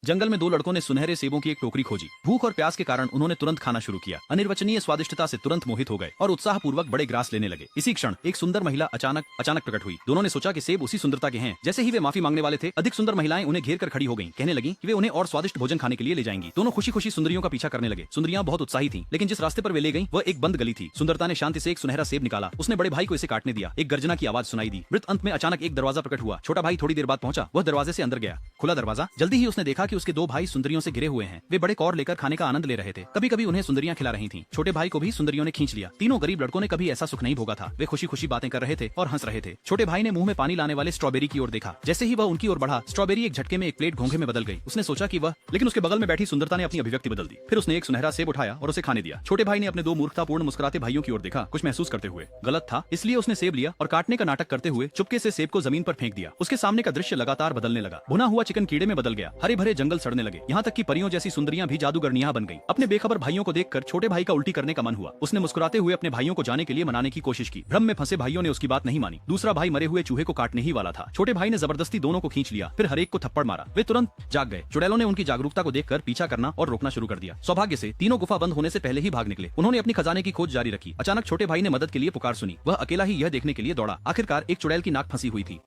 जंगल में दो लड़कों ने सुनहरे सेबों की एक टोकरी खोजी। भूख और प्यास के कारण उन्होंने तुरंत खाना शुरू किया। अनिर्वचनीय स्वादिष्टता से तुरंत मोहित हो गए और उत्साह पूर्वक बड़े ग्रास लेने लगे। इसी क्षण एक सुंदर महिला अचानक प्रकट हुई। दोनों ने सोचा कि सेब उसी सुंदरता के हैं। जैसे ही वे माफी मांगने वाले थे, अधिक सुंदर महिलाएं उन्हें घेर कर खड़ी हो गईं, कहने लगी कि वे उन्हें और स्वादिष्ट भोजन खाने के लिए ले जाएंगी। दोनों खुशी खुशी सुंदरियों का पीछा करने लगे। सुंदरियां बहुत उत्साही थीं, लेकिन जिस रास्ते पर वे ले गईं वह एक बंद गली थी। सुंदरता ने शांति से एक सुनहरा सेब निकाला। उसने बड़े भाई को इसे काटने दिया। एक गर्जना की आवाज सुनाई दी। वृत्त अंत में अचानक एक दरवाजा प्रकट हुआ। छोटा भाई थोड़ी देर बाद पहुंचा। वह दरवाजे से अंदर गया। खुला दरवाजा, जल्दी ही उसने देखा कि उसके दो भाई सुंदरियों से घिरे हुए हैं। वे बड़े कौर लेकर खाने का आनंद ले रहे थे। कभी कभी उन्हें सुंदरियां खिला रही थीं। छोटे भाई को भी सुंदरियों ने खींच लिया। तीनों गरीब लड़कों ने कभी ऐसा सुख नहीं भोगा था। वे खुशी खुशी बातें कर रहे थे और हंस रहे थे। छोटे भाई ने मुंह में पानी लाने वाले स्ट्रॉबेरी की ओर देखा। जैसे ही वह उनकी ओर बढ़ा, स्ट्रॉबेरी एक झटके में एक प्लेट घोंघे में बदल गई। उसने सोचा कि वह, लेकिन उसके बगल में बैठी सुंदरता ने अपनी अभिव्यक्ति बदल दी। फिर उसने एक सुनहरा सेब उठाया और उसे खाने दिया। छोटे भाई ने अपने दो मूर्खतापूर्ण मुस्कुराते भाइयों की ओर देखा, कुछ महसूस करते हुए। गलत था, इसलिए उसने सेब लिया और काटने का नाटक करते हुए चुपके से सेब को जमीन पर फेंक दिया। उसके सामने का दृश्य लगातार बदलने लगा। भुना हुआ चिकन कीड़े में बदल गया। हरे भरे जंगल सड़ने लगे। यहाँ तक कि परियों जैसी सुंदरियां भी जादूगरनियां बन गईं। अपने बेखबर भाइयों को देखकर छोटे भाई का उल्टी करने का मन हुआ। उसने मुस्कुराते हुए अपने भाइयों को जाने के लिए मनाने की कोशिश की। भ्रम में फंसे भाइयों ने उसकी बात नहीं मानी। दूसरा भाई मरे हुए चूहे को काटने ही वाला था। छोटे भाई ने जबरदस्ती दोनों को खींच लिया, फिर हर एक को थप्पड़ मारा। वे तुरंत जाग गए। चुड़ैलों ने उनकी जागरूकता को देखकर पीछा करना और रोकना शुरू कर दिया। सौभाग्य से तीनों गुफा बंद होने से पहले ही भाग निकले। उन्होंने अपनी खजाने की खोज जारी रखी। अचानक छोटे भाई ने मदद के लिए पुकार सुनी। वह अकेला ही यह देखने के लिए दौड़ा। आखिरकार एक चुड़ैल की नाक फंसी हुई थी।